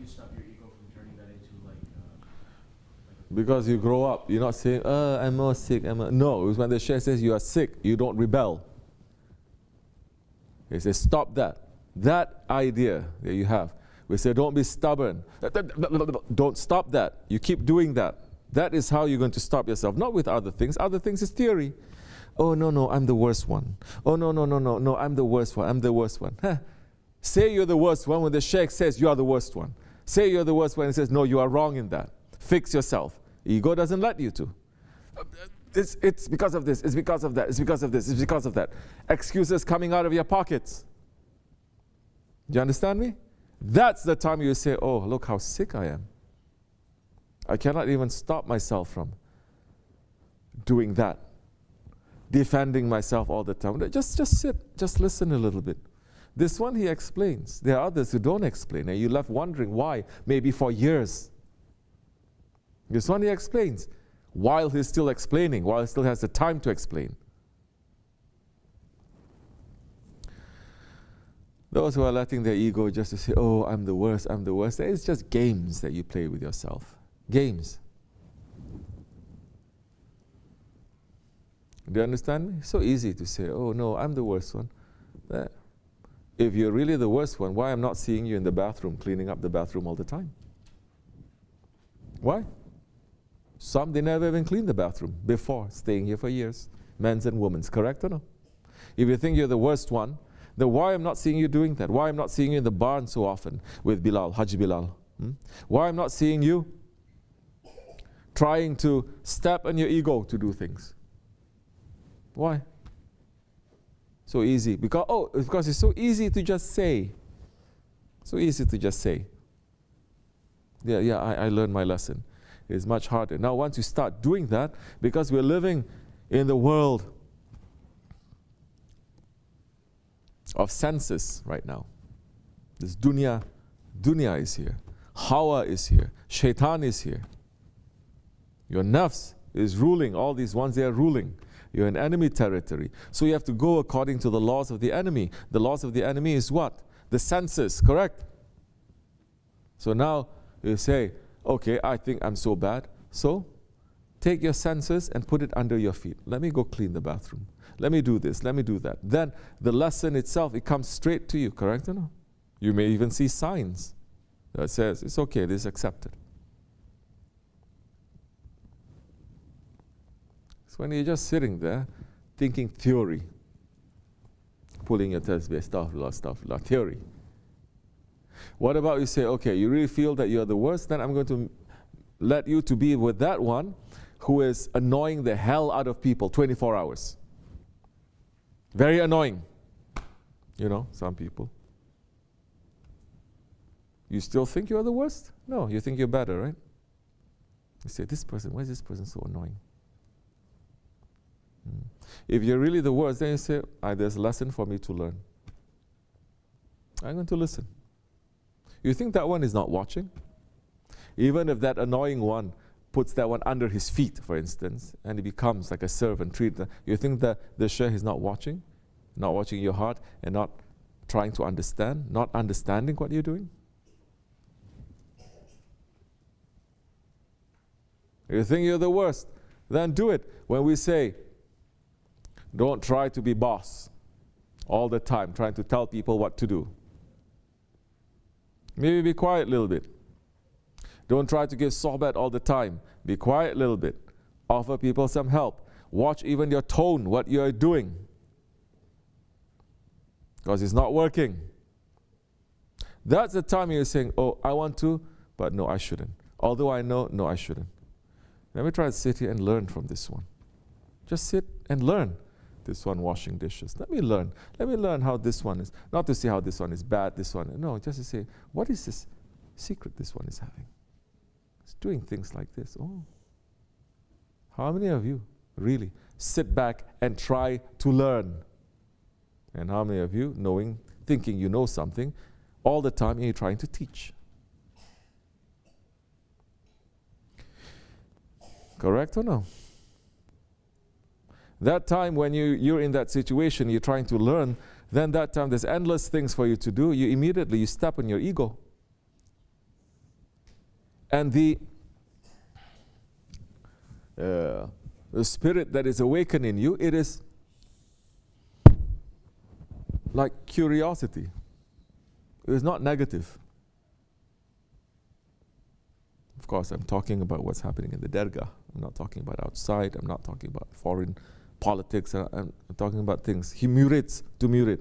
you stop your ego from turning that into Because you grow up. You're not saying, I'm more sick. No, it's when the Shaykh says you are sick, you don't rebel. He says, stop that. That idea that you have. We say, don't be stubborn. Don't stop that. You keep doing that. That is how you're going to stop yourself. Not with other things. Other things is theory. Oh, no, I'm the worst one. Oh, no, I'm the worst one. I'm the worst one. Huh. Say you're the worst one when the Shaykh says you are the worst one. Say you're the worst one and says, no, you are wrong in that. Fix yourself. Ego doesn't let you to. It's because of this. It's because of that. It's because of this. It's because of that. Excuses coming out of your pockets. Do you understand me? That's the time you say, oh, look how sick I am. I cannot even stop myself from doing that. Defending myself all the time. Just sit. Just listen a little bit. This one he explains. There are others who don't explain. And you're left wondering why. Maybe for years. This one he explains. While he's still explaining. While he still has the time to explain. Those who are letting their ego just to say, oh, I'm the worst, I'm the worst. It's just games that you play with yourself. Games. Do you understand me? So easy to say, oh no, I'm the worst one. If you're really the worst one, why I'm not seeing you in the bathroom, cleaning up the bathroom all the time? Why? Some, they never even cleaned the bathroom before staying here for years. Men's and women's, correct or no? If you think you're the worst one, then why I'm not seeing you doing that? Why I'm not seeing you in the barn so often with Bilal, Haji Bilal? Why I'm not seeing you trying to step on your ego to do things? Why? So easy. Because it's so easy to just say. So easy to just say. Yeah, I learned my lesson. It's much harder. Now once you start doing that, because we're living in the world of senses right now. This dunya is here. Hawa is here. Shaitan is here. Your nafs is ruling. All these ones, they are ruling. You're in enemy territory. So you have to go according to the laws of the enemy. The laws of the enemy is what? The senses, correct? So now you say, okay, I think I'm so bad. So take your senses and put it under your feet. Let me go clean the bathroom. Let me do this. Let me do that. Then the lesson itself, it comes straight to you, correct or no? You may even see signs that says, it's okay, this is accepted. So when you're just sitting there, thinking theory, pulling your tasbih, astaghfirullah, theory. What about you say, okay, you really feel that you're the worst, then I'm going to let you to be with that one who is annoying the hell out of people 24 hours. Very annoying. You know, some people. You still think you're the worst? No, you think you're better, right? You say, this person, why is this person so annoying? If you're really the worst, then you say, there's a lesson for me to learn. I'm going to listen. You think that one is not watching? Even if that annoying one puts that one under his feet, for instance, and he becomes like a servant, you think that the Shaykh is not watching your heart and not trying to understand, not understanding what you're doing? You think you're the worst, then do it. When we say, don't try to be boss all the time, trying to tell people what to do. Maybe be quiet a little bit. Don't try to give sohbat all the time. Be quiet a little bit. Offer people some help. Watch even your tone, what you're doing. Because it's not working. That's the time you're saying, oh, I want to, but no, I shouldn't. Although I know, no, I shouldn't. Let me try to sit here and learn from this one. Just sit and learn. This one washing dishes. Let me learn. Let me learn how this one is. Not to say how this one is bad, this one. No, just to say, what is this secret this one is having? It's doing things like this. Oh. How many of you really sit back and try to learn? And how many of you, thinking you know something, all the time you're trying to teach? Correct or no? That time when you're in that situation, you're trying to learn, then that time there's endless things for you to do. You step on your ego. And the spirit that is awakened in you, it is like curiosity. It is not negative. Of course, I'm talking about what's happening in the dergah. I'm not talking about outside. I'm not talking about foreign politics. I'm talking about things. He murits to murit.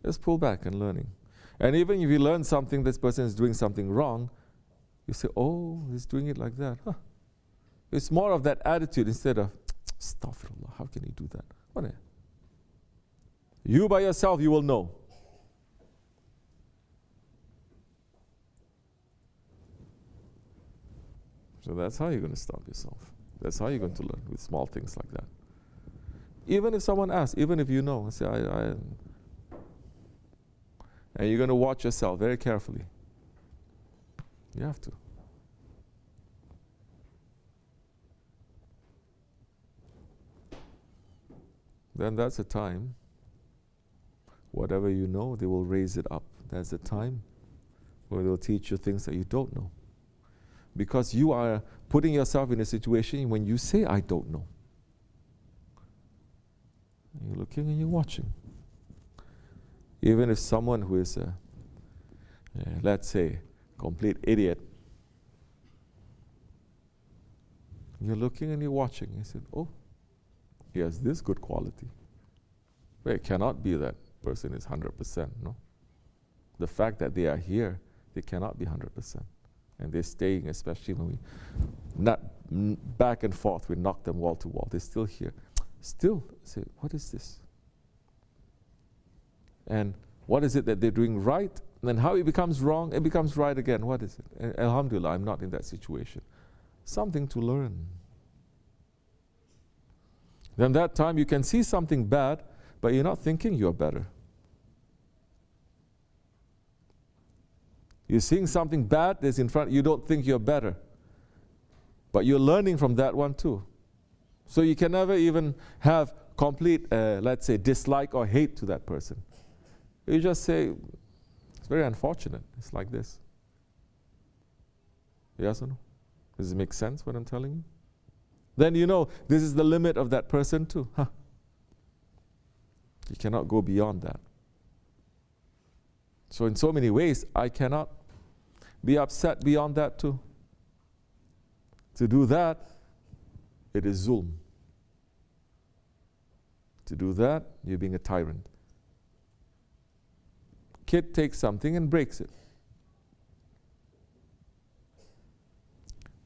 Just pull back and learning. And even if you learn something, this person is doing something wrong, you say, oh, he's doing it like that. Huh. It's more of that attitude instead of, astaghfirullah, how can he do that? What? You by yourself, you will know. So that's how you're going to stop yourself. That's how you're going to learn, with small things like that. Even if someone asks, even if you know, say, and you're going to watch yourself very carefully. You have to. Then that's a time, whatever you know, they will raise it up. That's a time where they'll teach you things that you don't know. Because you are putting yourself in a situation when you say, I don't know. You're looking and you're watching. Even if someone who is, let's say, complete idiot, you're looking and you're watching. You said, oh, he has this good quality. But it cannot be that person is 100%, no? The fact that they are here, they cannot be 100%. And they're staying, especially when we not back and forth, we knock them wall to wall. They're still here. Still, say, what is this? And what is it that they're doing right? And then how it becomes wrong, it becomes right again. What is it? And alhamdulillah, I'm not in that situation. Something to learn. Then that time you can see something bad, but you're not thinking you're better. You're seeing something bad that's in front, you don't think you're better. But you're learning from that one too. So you can never even have complete, let's say, dislike or hate to that person. You just say, it's very unfortunate, it's like this. Yes or no? Does it make sense what I'm telling you? Then you know this is the limit of that person too. Huh. You cannot go beyond that. So in so many ways, I cannot be upset beyond that too. To do that, it is zulm. To do that, you're being a tyrant. Kid takes something and breaks it.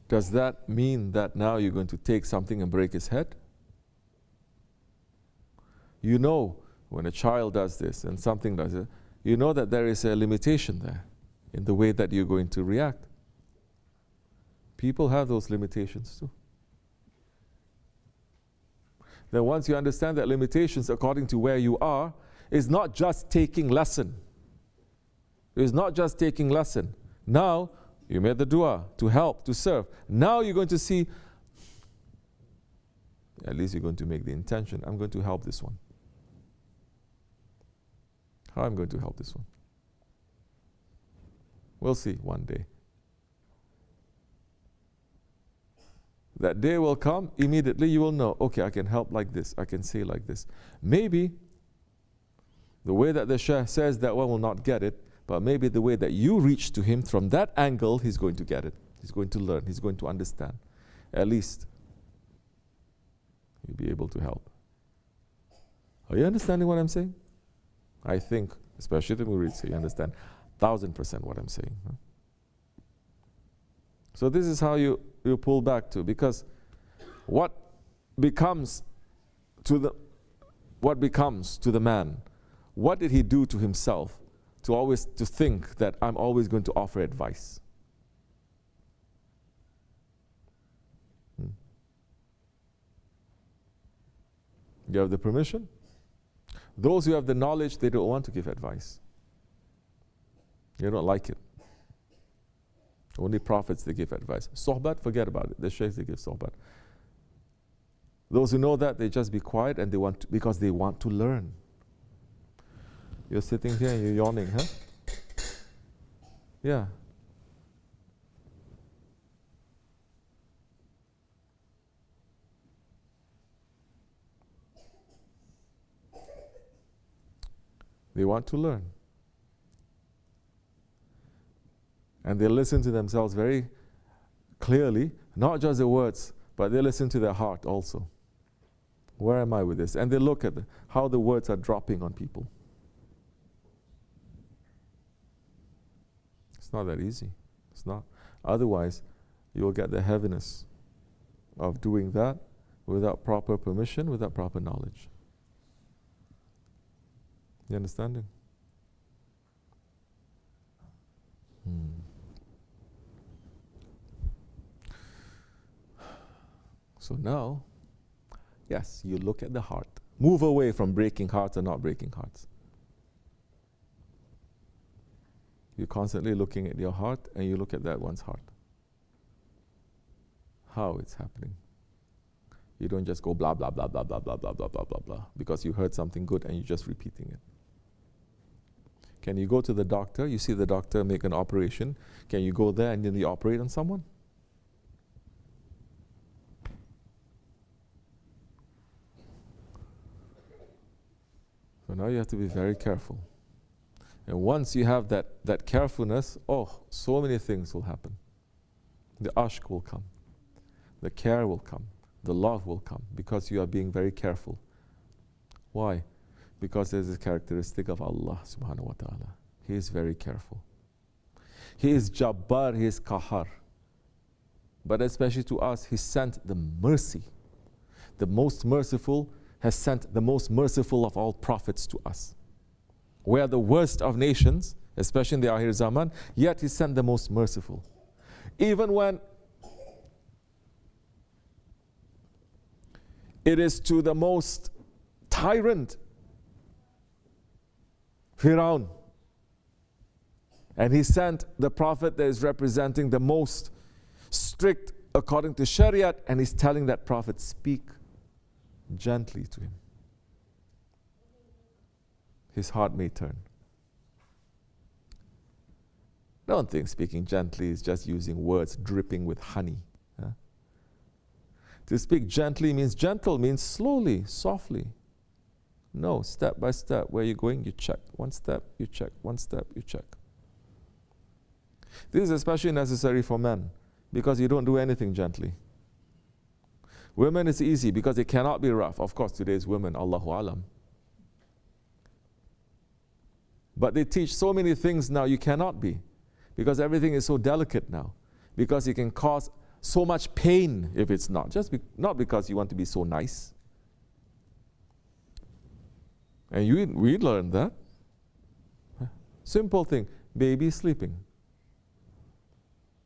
Does that mean that now you're going to take something and break his head? You know when a child does this and something does it, you know that there is a limitation there in the way that you're going to react. People have those limitations too. Then once you understand that limitations according to where you are, is not just taking lesson. It's not just taking lesson. Now, you made the dua to help, to serve. Now you're going to see, at least you're going to make the intention, I'm going to help this one. How I'm going to help this one? We'll see one day. That day will come, immediately you will know, okay, I can help like this, I can say like this. Maybe the way that the Shaykh says that one will not get it, but maybe the way that you reach to him from that angle, he's going to get it. He's going to learn, he's going to understand. At least you'll be able to help. Are you understanding what I'm saying? I think, especially the Murids, you understand 1000% what I'm saying. Huh? So this is how you pull back to, because what becomes to the man? What did he do to himself to think that I'm always going to offer advice? You have the permission? Those who have the knowledge, they don't want to give advice. They don't like it. Only prophets, they give advice. Sohbat, forget about it. The sheikhs, they give sohbat. Those who know that, they just be quiet and they want to, because they want to learn. You're sitting here and you're yawning, huh? Yeah. They want to learn. And they listen to themselves very clearly, not just the words, but they listen to their heart also. Where am I with this? And they look at how the words are dropping on people. It's not that easy. It's not. Otherwise, you will get the heaviness of doing that without proper permission, without proper knowledge. You understanding? So now, yes, you look at the heart. Move away from breaking hearts and not breaking hearts. You're constantly looking at your heart and you look at that one's heart. How it's happening. You don't just go blah, blah, blah, blah, blah, blah, blah, blah, blah, blah, blah, because you heard something good and you're just repeating it. Can you go to the doctor? You see the doctor make an operation. Can you go there and then you operate on someone? So now you have to be very careful. And once you have that carefulness, so many things will happen. The ashq will come. The care will come. The love will come because you are being very careful. Why? Because there's a characteristic of Allah subhanahu wa ta'ala. He is very careful. He is Jabbar, He is Qahar. But especially to us, He sent the mercy. The most merciful has sent the most merciful of all prophets to us. We are the worst of nations, especially in the Akhir Zaman, yet He sent the most merciful. Even when it is to the most tyrant, Firaun, and he sent the prophet that is representing the most strict according to Shariat, and he's telling that prophet, speak gently to him. His heart may turn. Don't think speaking gently is just using words dripping with honey. Huh? To speak gently means gentle, means slowly, softly. No, step by step. Where you're going, you check. One step, you check. One step, you check. This is especially necessary for men because you don't do anything gently. Women, it's easy because they cannot be rough. Of course, today's women, Allahu Alam. But they teach so many things now you cannot be because everything is so delicate now. Because it can cause so much pain if it's not. Not because you want to be so nice. And we learned that. Simple thing, baby sleeping.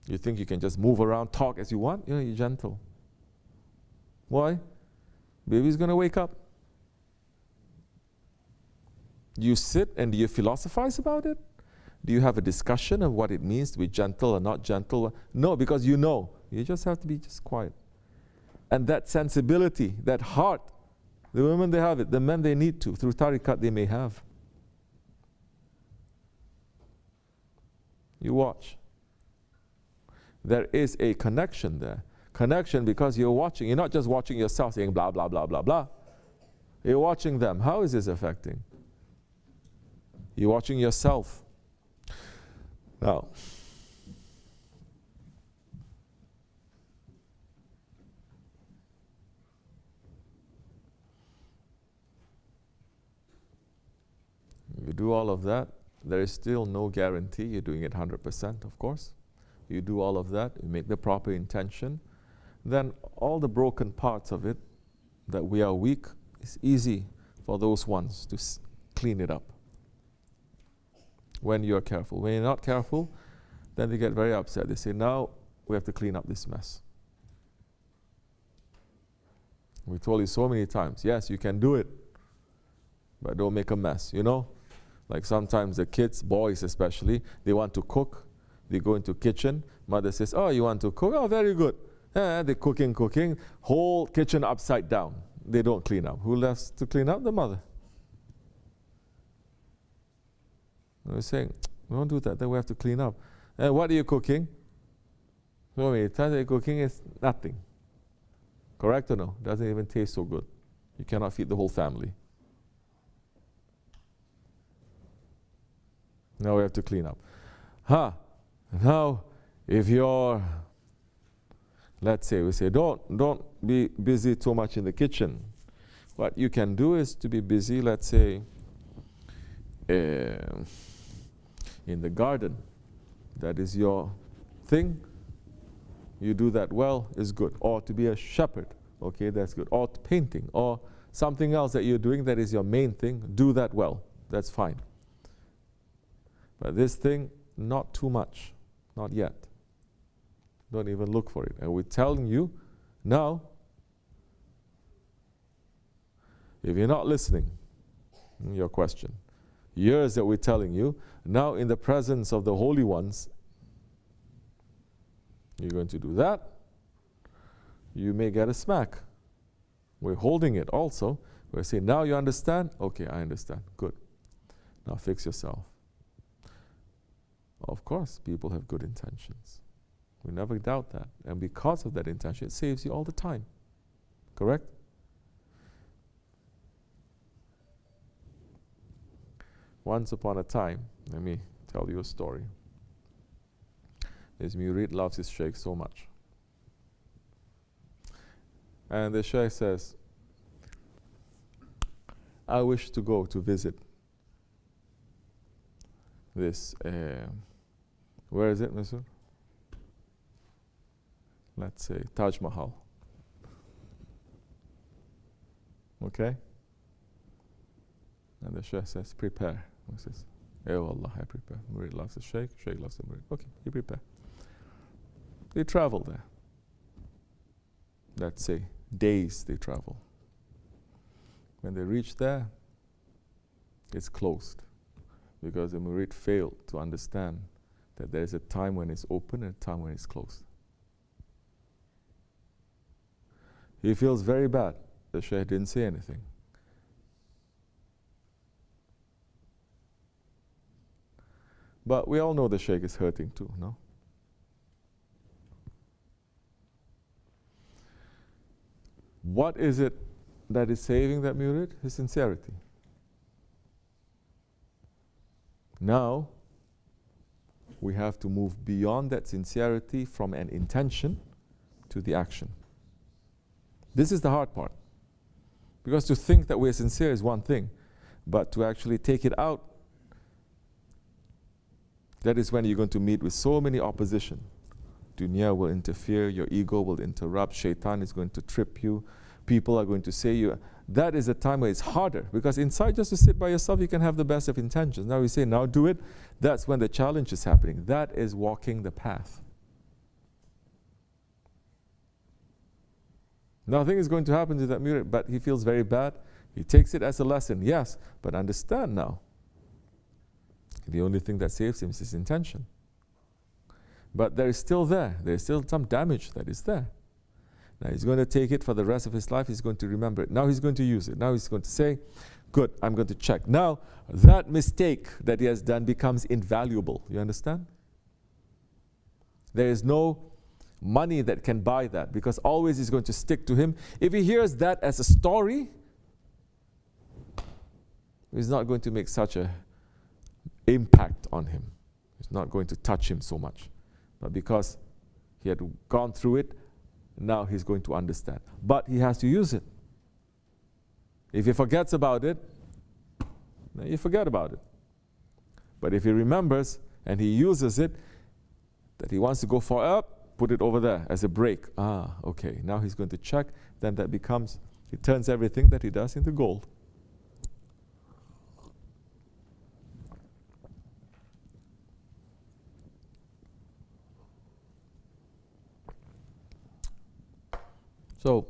You think you can just move around, talk as you want? You're gentle. Why? Baby's going to wake up. Do you sit and do you philosophize about it? Do you have a discussion of what it means to be gentle or not gentle? No, because you know. You just have to be just quiet. And that sensibility, that heart, the women, they have it. The men, they need to. Through tariqat, they may have. You watch. There is a connection there. Connection because you're watching. You're not just watching yourself saying blah, blah, blah, blah, blah. You're watching them. How is this affecting? You're watching yourself. Now, you do all of that, there is still no guarantee you're doing it 100%, of course. You do all of that, you make the proper intention, then all the broken parts of it, that we are weak, it's easy for those ones to clean it up. When you're careful. When you're not careful, then they get very upset. They say, now we have to clean up this mess. We told you so many times, yes, you can do it, but don't make a mess, you know? Like sometimes the kids, boys especially, they want to cook. They go into kitchen. Mother says, oh, you want to cook? Oh, very good. They're cooking. Whole kitchen upside down. They don't clean up. Who left to clean up? The mother. We're saying, don't do that. Then we have to clean up. And what are you cooking? So many times you're cooking is nothing. Correct or no? Doesn't even taste so good. You cannot feed the whole family. Now we have to clean up. Now, if you're, let's say, we say, don't be busy too much in the kitchen. What you can do is to be busy, let's say, in the garden. That is your thing. You do that well, is good. Or to be a shepherd, okay, that's good. Or painting, or something else that you're doing that is your main thing, do that well. That's fine. But this thing, not too much. Not yet. Don't even look for it. And we're telling you now, if you're not listening, your question, years that we're telling you, now in the presence of the holy ones, you're going to do that, you may get a smack. We're holding it also. We're saying, now you understand? Okay, I understand. Good. Now fix yourself. Of course, people have good intentions. We never doubt that. And because of that intention, it saves you all the time. Correct? Once upon a time, let me tell you a story. This murid loves his sheikh so much. And the sheikh says, I wish to go to visit this, where is it, Mr.? Let's say Taj Mahal. Okay? And the sheikh says, prepare. He says, oh Allah, I prepare. Murid loves the sheikh loves the murid. Okay, you prepare. They travel there. Let's say days they travel. When they reach there, it's closed. Because the murid failed to understand that there is a time when it's open and a time when it's closed. He feels very bad. The sheikh didn't say anything. But we all know the sheikh is hurting too, no? What is it that is saving that murid? His sincerity. Now, we have to move beyond that sincerity from an intention to the action. This is the hard part. Because to think that we're sincere is one thing, but to actually take it out, that is when you're going to meet with so many opposition. Dunya will interfere, your ego will interrupt, shaitan is going to trip you, people are going to say you. That is a time where it's harder, because inside, just to sit by yourself, you can have the best of intentions. Now we say, now do it. That's when the challenge is happening. That is walking the path. Nothing is going to happen to that murid, but he feels very bad. He takes it as a lesson, yes, but understand now. The only thing that saves him is his intention. But there is still there. There is still some damage that is there. Now he's going to take it for the rest of his life. He's going to remember it. Now he's going to use it. Now he's going to say, good, I'm going to check. Now that mistake that he has done becomes invaluable. You understand? There is no money that can buy that, because always is going to stick to him. If he hears that as a story, it's not going to make such an impact on him. It's not going to touch him so much. But because he had gone through it, now he's going to understand. But he has to use it. If he forgets about it, then you forget about it. But if he remembers and he uses it, that he wants to go far up, put it over there as a break. Okay, now he's going to check. Then that becomes, he turns everything that he does into gold. So,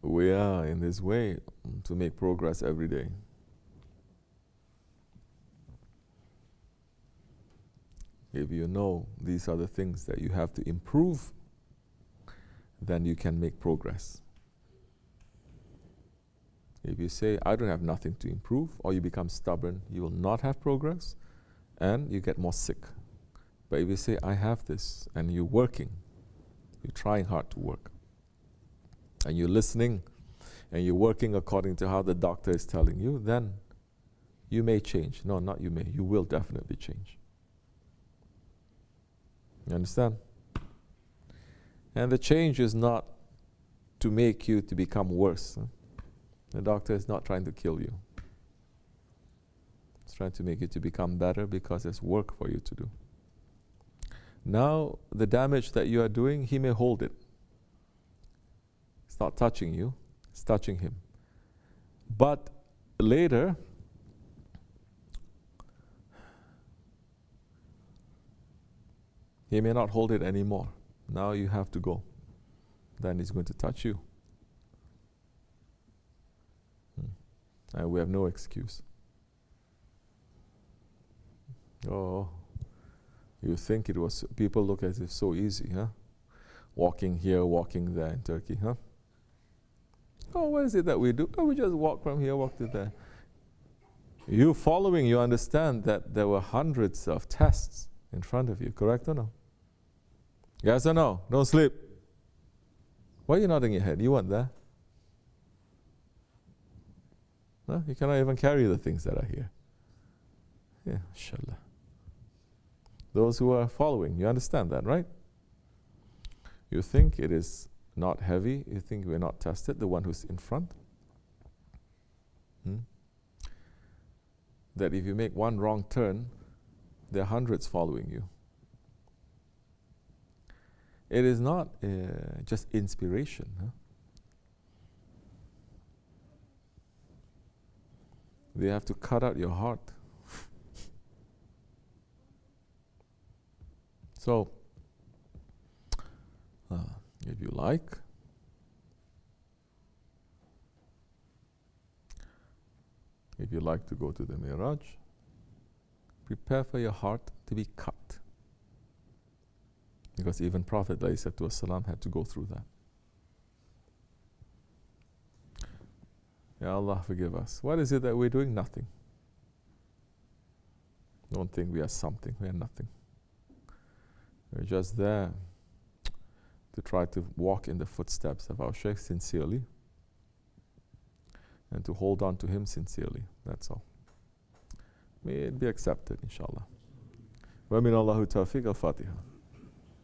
we are in this way to make progress every day. If you know these are the things that you have to improve, then you can make progress. If you say, I don't have nothing to improve, or you become stubborn, you will not have progress, and you get more sick. But if you say, I have this, and you're working, you're trying hard to work, and you're listening, and you're working according to how the doctor is telling you, then you may change. No, not you may. You will definitely change. You understand? And the change is not to make you to become worse. The doctor is not trying to kill you. It's trying to make you to become better because there's work for you to do. Now, the damage that you are doing, he may hold it. It's not touching you, it's touching him. But later, he may not hold it anymore. Now you have to go. Then he's going to touch you. And we have no excuse. Oh, you think it was, people look at it so easy, huh? Walking here, walking there in Turkey, huh? Oh, what is it that we do? Oh, we just walk from here, walk to there. You following, you understand that there were hundreds of tests in front of you, correct or no? Yes or no? Don't sleep. Why are you nodding your head? You weren't there. No? You cannot even carry the things that are here. Yeah, inshallah. Those who are following, you understand that, right? You think it is not heavy, you think we're not tested, the one who's in front. That if you make one wrong turn, there are hundreds following you. It is not just inspiration. Huh? They have to cut out your heart. So, if you like, to go to the Miraj, prepare for your heart to be cut. Because even Prophet ﷺ had to go through that. Ya Allah, forgive us. What is it that we're doing? Nothing. Don't think we are something. We are nothing. We're just there to try to walk in the footsteps of our Shaykh sincerely and to hold on to him sincerely. That's all. May it be accepted, inshallah. Wa min Allahu tawfiq al-Fatiha.